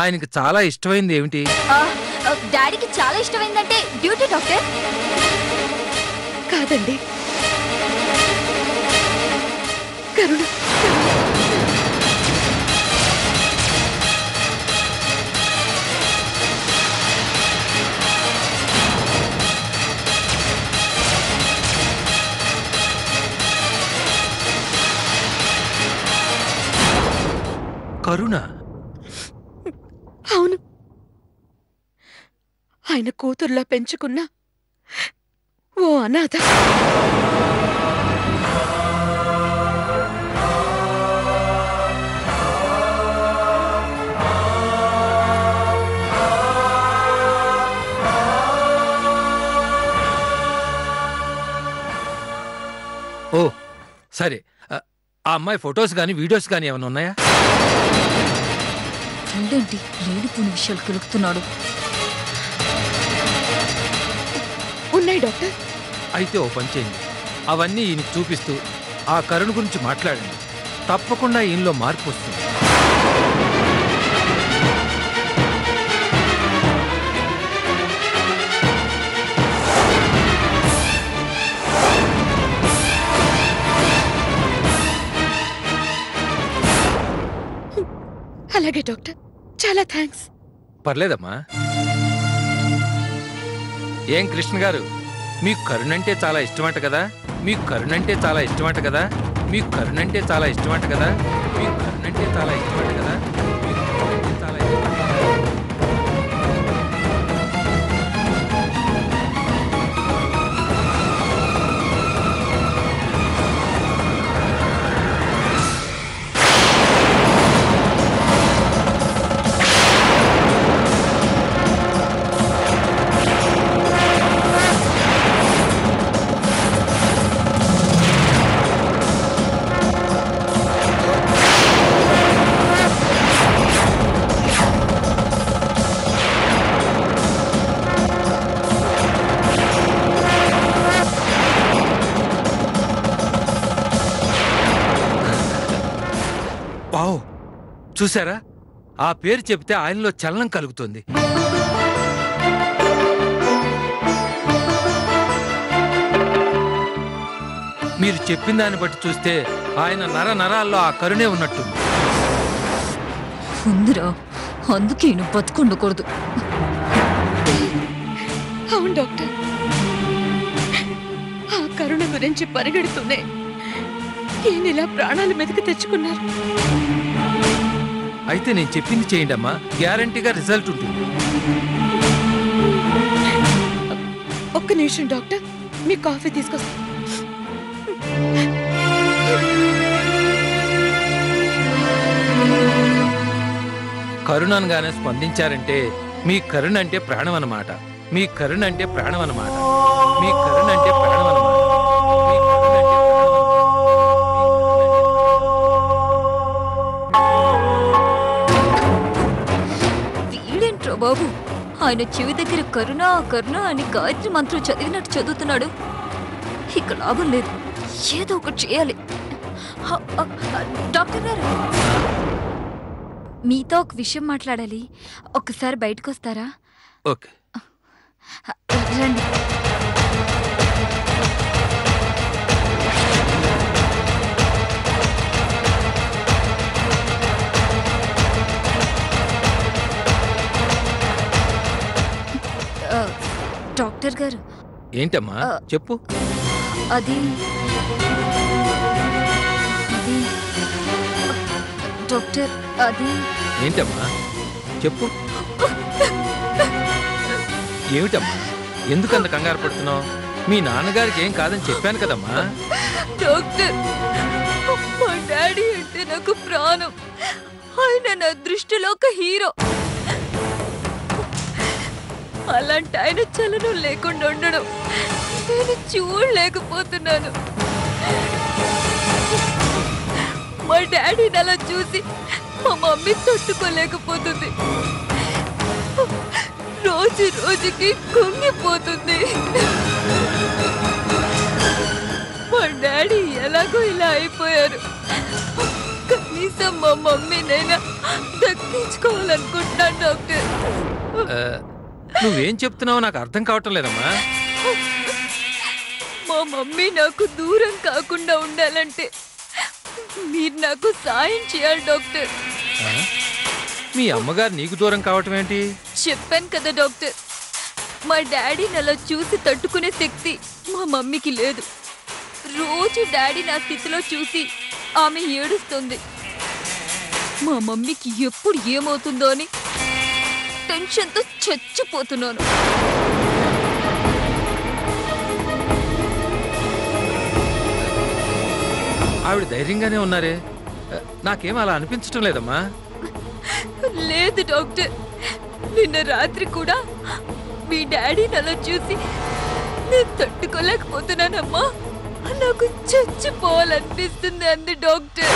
ఆయనకి చాలా ఇష్టమైంది ఏమిటి? డాడీకి చాలా ఇష్టమైందంటే డ్యూటీ డాక్టర్. కాదండి, కరుణ. కరుణ? అవును, ఆయన కూతుర్లా పెంచుకున్న ఓ అనాథ. ఓ సరే, ఆ అమ్మాయి ఫొటోస్ గానీ వీడియోస్ గానీ ఏమైనా ఉన్నాయా? ఏంటి లేనిపోని విషయాలు కెలుకుతున్నాడు? ఉన్నాయి డాక్టర్. అయితే ఓ పని చేయండి, అవన్నీ ఈయనకి చూపిస్తూ ఆ కరుణ గురించి మాట్లాడండి. తప్పకుండా ఈయనలో మార్పు వస్తుంది. అలాగే డాక్టర్, చాలా థ్యాంక్స్. పర్లేదమ్మా. ఏం కృష్ణ గారు, మీకు కరుణంటే చాలా ఇష్టమంట కదా? మీకు కరుణంటే చాలా ఇష్టమంట కదా? మీకు కరుణంటే చాలా ఇష్టమంట కదా? మీకు కరుణంటే చాలా ఇష్టమంట కదా? మీకు కరుణంటే చాలా ఇష్టమంట కదా? వావ్, చూసారా? ఆ పేరు చెప్తే ఆయనలో చలనం కలుగుతుంది. మీరు చెప్పిన దాన్ని బట్టి చూస్తే ఆయన నర నరాల్లో ఆ కరుణే ఉన్నట్టుంది. ఉందిరా, అందుకే నువ్వు బతుకుండకూడదు. అవును డాక్టర్, ఆ కరుణ గురించి పరిగెడుతూనే ఈయన ఇలా ప్రాణాల మీదకి తెచ్చుకున్నారు. అయితే నేను చెప్పింది చేయండి అమ్మా, గ్యారంటీగా రిజల్ట్ ఉంటుంది. ఒక్క నిమిషం డాక్టర్, మీ కాఫీ తీసుకొస్తా. కరుణనగానే స్పందించారంటే మీ కరుణ అంటే ప్రాణం అన్నమాట. మీ కరుణ అంటే ప్రాణం అన్నమాట. మీ కరుణ అంటే ప్రాణం అన్నమాట. మీ కరుణ అంటే వీడేంట్రా బాబు, ఆయన చెవి దగ్గర కరుణ కరుణ అని గాయత్రి మంత్రం చదివినట్టు చదువుతున్నాడు. ఇక లాభం లేదు, ఏదో ఒకటి చేయాలి. డాక్టర్ గారు, మీతో ఒక విషయం మాట్లాడాలి. ఒక్కసారి బయటకు వస్తారా? ఓకే రండి. డాక్టర్ గారు. ఏంటమ్మా చెప్పు. అది డాక్టర్, అది ఏంటమ్మా చెప్పు. ఏమిటమ్మా, ఎందుకంత కంగారు పడుతున్నావు? మీ నాన్నగారికి ఏం కాదని చెప్పాను కదమ్మా. డాక్టర్, మా డాడీ అంటే నాకు ప్రాణం. ఆయన నా దృష్టిలో ఒక హీరో. అలాంటి ఆయన చలనం లేకుండా ఉండడం నేను చూడలేకపోతున్నాను. మా డాడీని అలా చూసి మా మమ్మీ తట్టుకోలేకపోతుంది. రోజు రోజుకి కుంగిపోతుంది. మా డాడీ ఎలాగో ఇలా అయిపోయారు, కనీసం మా మమ్మీనైనా దక్కించుకోవాలనుకుంటున్నాను డాక్టర్. నువ్వేం చెప్తున్నావో నాకు అర్థం కావటం లేదమ్మా. మా మమ్మీ నాకు దూరం కాకుండా ఉండాలంటే మీరు నాకు సాయం చేయాలి డాక్టర్. మీ అమ్మగారు నీకు దూరం కావటం ఏంటి? చెప్పాను కదా డాక్టర్, మా డాడీని అలా చూసి తట్టుకునే శక్తి మా మమ్మీకి లేదు. రోజు డాడీ నా స్థితిలో చూసి ఆమె ఏడుస్తుంది. మా మమ్మీకి ఎప్పుడు ఏమవుతుందో అని టెన్షన్తో చచ్చిపోతున్నాను. ఆవిడ ధైర్యంగానే ఉన్నారే, నాకేం అలా అనిపించటం లేదమ్మా. లేదు డాక్టర్, నిన్న రాత్రి కూడా మీ డాడీని అలా చూసి నేను తట్టుకోలేకపోతున్నానమ్మా. నాకు చచ్చిపోవాలనిపిస్తుంది అంది డాక్టర్.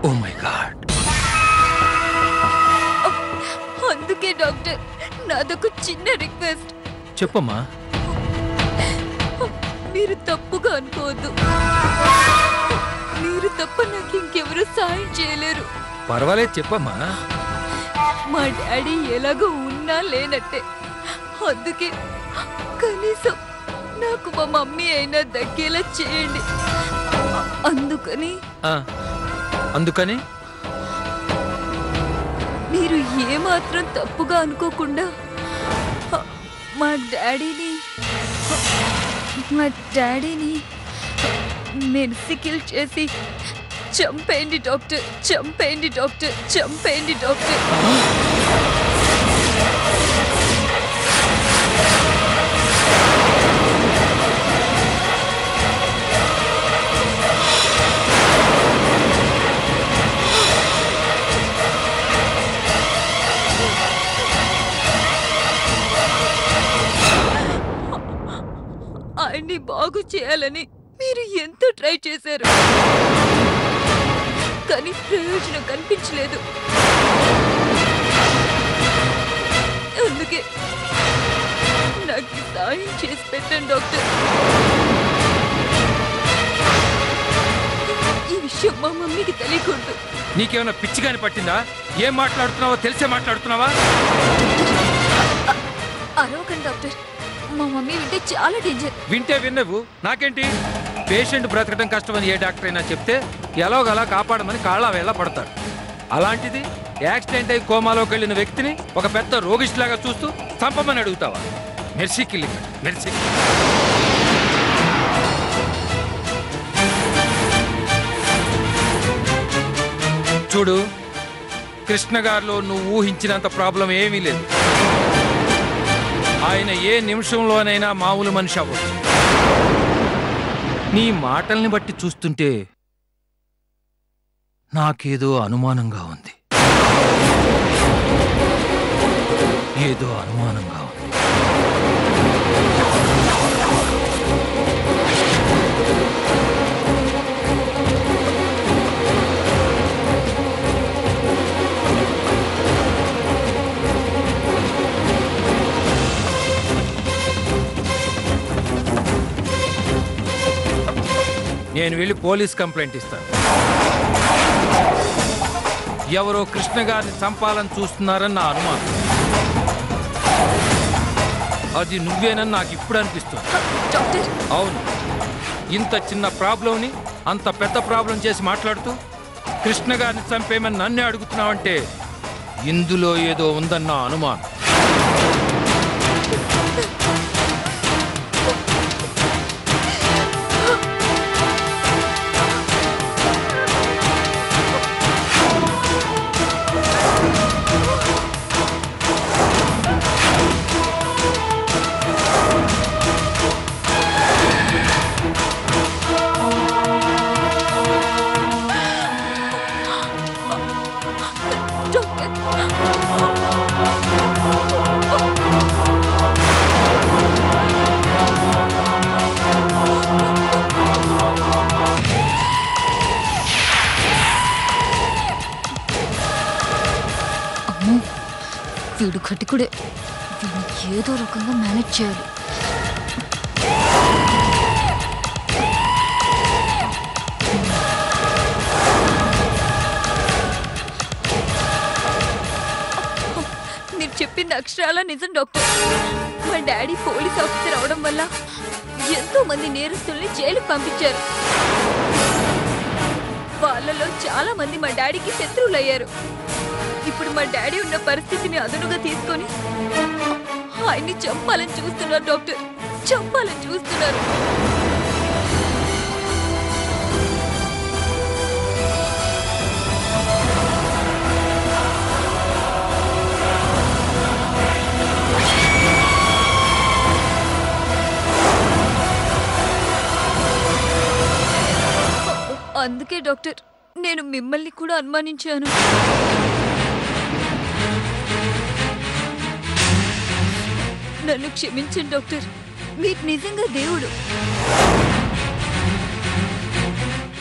Oh my god. అందుకే డాక్టర్, నాదొక చిన్న రిక్వెస్ట్. చెప్పమ్మా. మీరు తప్పుగా అనుకోవద్దు. మీరు తప్ప నాకు ఇంకెవరు సాయం చేయలేరు. పర్వాలేదు చెప్పమ్మా. మా డాడీ ఎలాగో ఉన్నా లేనట్టే. అందుకే కనీసం నాకు మా మమ్మీ అయినా దక్కేలా చేయండి. అందుకని మీరు ఏమాత్రం తప్పుగా అనుకోకుండా మా డాడీని మెర్సికిల్ చేసి చంపేయండి డాక్టర్, చంపేయండి డాక్టర్, చంపేయండి డాక్టర్. ఆయన్ని బాగు చేయాలని మీరు ఎంతో ట్రై చేశారు, కానీ ప్రయోజనం కనిపించలేదు. అందుకే నాకు సాయం చేసి పెట్టండి డాక్టర్. ఈ విషయం మా మమ్మీకి తెలియకూడదు. నీకేమైనా పిచ్చిగాని పట్టిందా? ఏం మాట్లాడుతున్నావో తెలిసే మాట్లాడుతున్నావా? అరవకండి డాక్టర్, మా మమ్మీ వింటే చాలా డేంజర్. వింటే విన్నవు, నాకేంటి? పేషెంట్ బ్రతకడం కష్టమని ఏ డాక్టర్ అయినా చెప్తే ఎలాగలా కాపాడమని కాళ్ళ వేళ పడతారు. అలాంటిది యాక్సిడెంట్ అయి కోమాలోకి వెళ్ళిన వ్యక్తిని ఒక పెద్ద రోగిష్లాగా చూస్తూ చంపమని అడుగుతావా? Mercy killing, mercy. చూడు, కృష్ణ గారిలో నువ్వు ఊహించినంత ప్రాబ్లం ఏమీ లేదు. ఆయన ఏ నిమిషంలోనైనా మామూలు మనిషి అవ్వచ్చు. నీ మాటల్ని బట్టి చూస్తుంటే నాకేదో అనుమానంగా ఉంది. ఏదో అనుమానంగా ఉంది. నేను వెళ్ళి పోలీస్ కంప్లైంట్ ఇస్తాను. ఎవరో కృష్ణ గారిని చంపాలని చూస్తున్నారని నా అనుమానం. అది నువ్వేనని నాకు ఇప్పుడు అనిపిస్తుంది. అవును, ఇంత చిన్న ప్రాబ్లంని అంత పెద్ద ప్రాబ్లం చేసి మాట్లాడుతూ కృష్ణ గారిని చంపేమని నన్నే అడుగుతున్నావంటే ఇందులో ఏదో ఉందన్న అనుమానం. వీడు కటికుడే. వీడిని ఏదో రకంగా మేనేజ్ చేయాలి. మీరు చెప్పింది అక్షరాల నిజం డాక్టర్. మా డాడీ పోలీస్ ఆఫీసర్ అవడం వల్ల ఎంతో మంది నేరస్తుల్ని జైలుకు పంపించారు. వాళ్ళలో చాలా మంది మా డాడీకి శత్రువులయ్యారు. ఇప్పుడు మా డాడీ ఉన్న పరిస్థితిని అదునుగా తీసుకొని ఆయన్ని చంపాలని చూస్తున్నారు డాక్టర్. చంపాలని చూస్తున్నారు. అందుకే డాక్టర్ నేను మిమ్మల్ని కూడా అనుమానించాను. నన్ను క్షమించండి డాక్టర్. మీకు నిజంగా దేవుడు.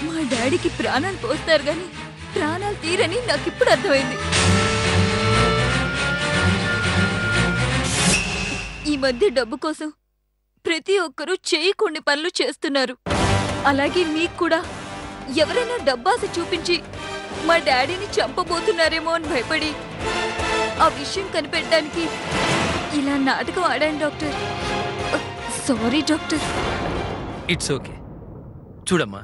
మా డాడీకి ప్రాణాలు పోస్తారు గాని ప్రాణాలు తీరని నాకు ఇప్పుడు అర్థమైంది. ఈ మధ్య డబ్బు కోసం ప్రతి ఒక్కరూ చేయకుండా పనులు చేస్తున్నారు. అలాగే మీకు కూడా ఎవరైనా డబ్బాస చూపించి మా డాడీని చంపబోతున్నారేమో అని భయపడి ఆ విషయం కనిపెట్టడానికి ఇలా నాటకం ఆడాను doctor. Sorry doctor. It's okay. చూడమ్మా,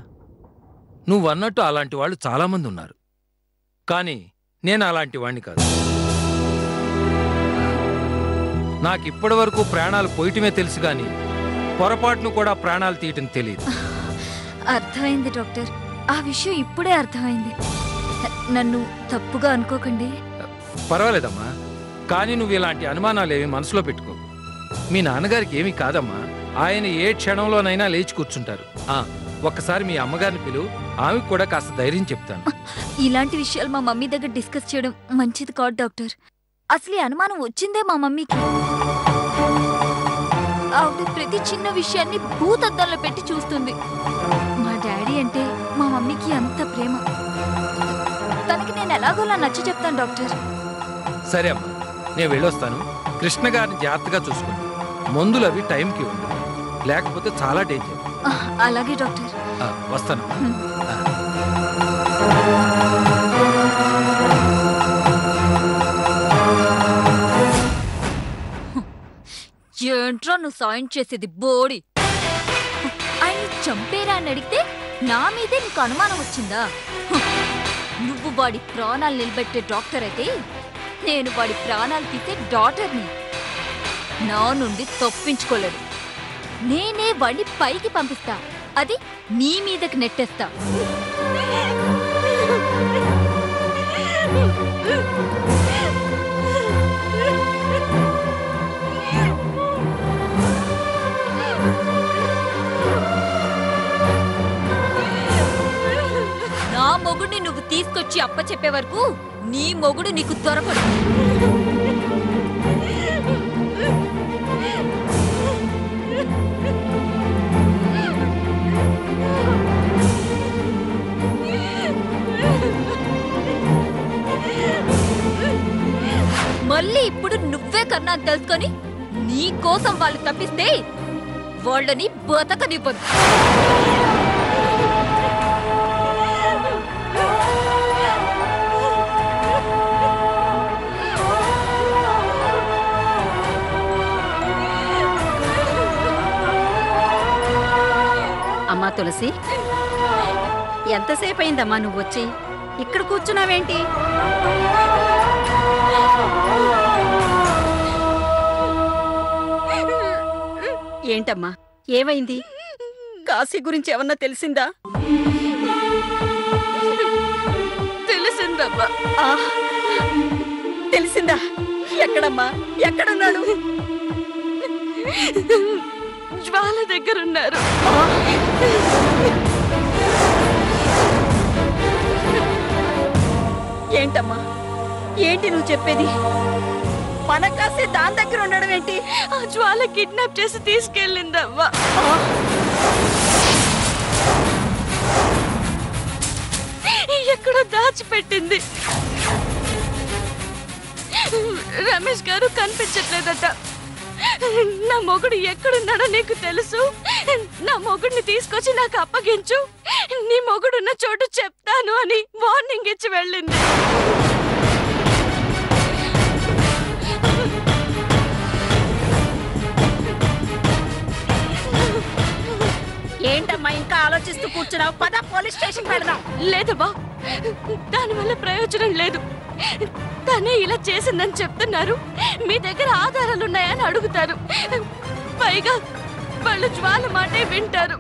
నువ్వు అన్నట్టు అలాంటి వాళ్ళు చాలామంది ఉన్నారు. కానీ నేను అలాంటి వాణ్ణి కాదు. నాకిప్పటి వరకు ప్రాణాలు పోయటమే తెలుసు కానీ పొరపాటును కూడా ప్రాణాలు తీయటం తెలియదు. అర్థమైంది డాక్టర్. ఆ విషయం ఇప్పుడే అర్థమైంది. నన్ను తప్పుగా అనుకోకండి. పర్వాలేదమ్మా, కానీ నువ్వు ఇలాంటి అనుమానాలేవి మనసులో పెట్టుకో. మీ నాన్నగారికి ఏమీ కాదమ్మా. ఆయన ఏ క్షణంలోనైనా లేచి కూర్చుంటారు. ఒక్కసారి మీ అమ్మగారిని పిలువు, ఆమెకు కూడా కాస్త ధైర్యం చెప్తాను. ఇలాంటి విషయాలు మా మమ్మీ దగ్గర డిస్కస్ చేయడం మంచిది కాదు డాక్టర్. అసలు ఈ అనుమానం వచ్చిందే మా మమ్మీకి. ఆవిడ ప్రతి చిన్న విషయాన్ని భూతద్దంలో పెట్టి చూస్తుంది. మా డాడీ అంటే మా మమ్మీకి అంత ప్రేమ. తనకి నేను ఎలాగోలా నచ్చ చెప్తాను డాక్టర్. సరే అమ్మా, నేను వెళ్ళొస్తాను. కృష్ణ గారిని జాగ్రత్తగా చూసుకోండి. మందులు అవి టైంకి ఉండు, లేకపోతే చాలా డేంజర్. అలాగే డాక్టర్. వస్తాను. ఏంట్రా నువ్వు సాయం చేసేది బోడి? ఆయన్ని చంపేరా అని అడిగితే నా మీదే నీకు అనుమానం వచ్చిందా? నువ్వు వాడి ప్రాణాలు నిలబెట్టే డాక్టర్ అయితే నేను వాడి ప్రాణాలు తీసే డాక్టర్ని. నా నుండి తప్పించుకోలేడు. నేనే వాడిని పైకి పంపిస్తా, అది నీ మీదకి నెట్టేస్తా. నా మొగుడిని నువ్వు తీసుకొచ్చి అప్పచెప్పే వరకు నీ మొగుడు నీకు దొరకడు. మళ్ళీ ఇప్పుడు నువ్వే కన్నా తెలుసుకొని నీ కోసం వాళ్ళు తప్పిస్తే వాళ్ళని బతకనివ్వదు. అమ్మా తులసి, ఎంతసేపు అయిందమ్మా నువ్వు వచ్చి? ఇక్కడ కూర్చున్నావేంటి? ఏంటమ్మా, ఏమైంది? కాశీ గురించి ఏమన్నా తెలిసిందా? తెలిసిందమ్మా. తెలిసిందా? ఎక్కడమ్మా? ఎక్కడున్నాడు? జ్వాల దగ్గరున్నారు. ఏంటమ్మా, ఏంటి నువ్వు చెప్పేది? మన కాసే దాని దగ్గర ఉండడం ఏంటి? ఆ జ్వాల కిడ్నాప్ చేసి తీసుకెళ్ళిందమ్మా. ఎక్కడో దాచిపెట్టింది. రమేష్ గారు కనిపించట్లేదట. నా మొగుడు ఎక్కడున్నాడో నీకు తెలుసు. నా మొగుడిని తీసుకొచ్చి నాకు అప్పగించు, నీ మొగుడున్న చోటు చెప్తాను అని వార్నింగ్ ఇచ్చి వెళ్ళింది. ఏంటమ్మా ఇంకా ఆలోచిస్తూ కూర్చున్నావు? పద పోలీస్ స్టేషన్ పెడదాం. లేదమ్మా, దానివల్ల ప్రయోజనం లేదు. తనే ఇలా చేసిందని చెప్తున్నారు. మీ దగ్గర ఆధారాలున్నాయని అడుగుతారు. పైగా వాళ్ళు జ్వాల మాటే వింటారు.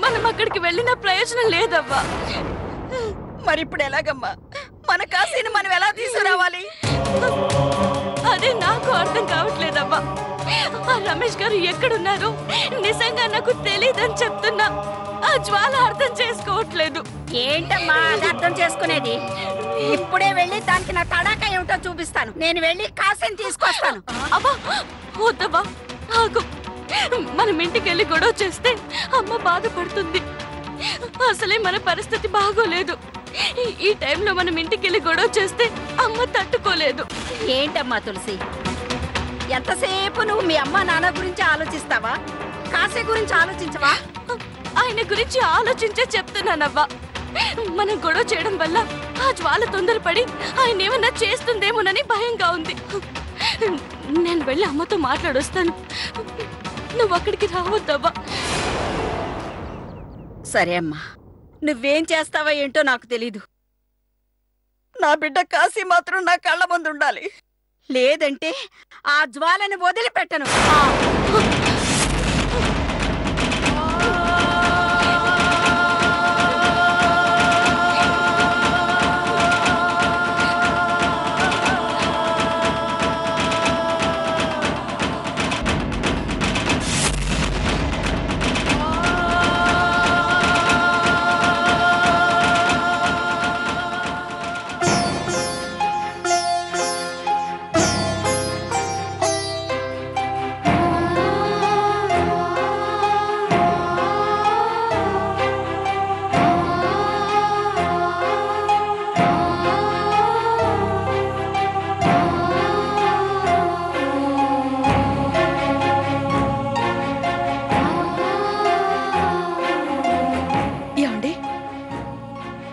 మనం అక్కడికి వెళ్ళిన ప్రయోజనం లేదవ్వా. మరి ఇప్పుడు ఎలాగమ్మా? మన కాశీని మనం ఎలా తీసుకురావాలి? అదే నాకు అర్థం కావట్లేదవ్వా. ఆ రమేష్ గారు ఎక్కడున్నారు నిజంగా నాకు తెలియదని చెప్తున్నా. ఆ జ్వాల అర్థం చేసుకోవట్లేదు. ఏంటమ్మా అది అర్థం చేసుకునేది? ఇప్పుడే వెళ్ళి దానికి నా తడాక ఏమిటో చూపిస్తాను. నేను వెళ్ళి కాశీని తీసుకొస్తాను. అబ్బా వద్దవ్వా, ఆగు. మనం ఇంటికి వెళ్ళి గొడవ చేస్తే అమ్మ బాధపడుతుంది. అసలే మన పరిస్థితి బాగోలేదు. ఈ టైంలో మనం ఇంటికి వెళ్ళి గొడవ చేస్తే అమ్మ తట్టుకోలేదు. ఏంటమ్మా తులసి, ఎంతసేపు నువ్వు మీ అమ్మ నాన్న గురించి ఆలోచిస్తావా? కాశీ గురించి ఆలోచించవా? ఆయన గురించి ఆలోచించే చెప్తున్నానవ్వా. మనం గొడవ చేయడం వల్ల ఆ జ్వాల తొందరపడి ఆయన ఏమన్నా చేస్తుందేమోనని భయంగా ఉంది. నేను వెళ్ళి అమ్మతో మాట్లాడొస్తాను. నువ్వు అక్కడికి రావద్దవ్వా. సరే అమ్మా, నువ్వేం చేస్తావో ఏంటో నాకు తెలీదు. నా బిడ్డ కాశీ మాత్రం నా కళ్ళ ముందు ఉండాలి. లేదంటే ఆ జ్వాలని వదిలిపెట్టను.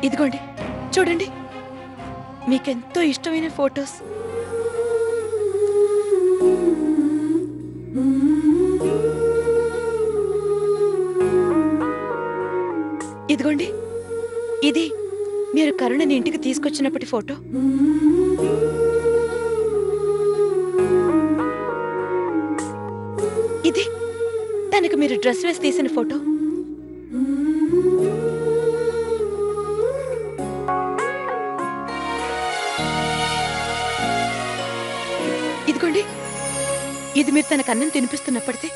ఇదిగోండి చూడండి, మీకెంతో ఇష్టమైన ఫొటోస్. ఇదిగోండి, ఇది మీరు కరుణని ఇంటికి తీసుకొచ్చినప్పటి ఫోటో. ఇది తనకు మీరు డ్రెస్ వేసి తీసిన ఫోటో. ఇదిగోండి, ఇది మీరు తనకు అన్నం తినిపిస్తున్నప్పటిదే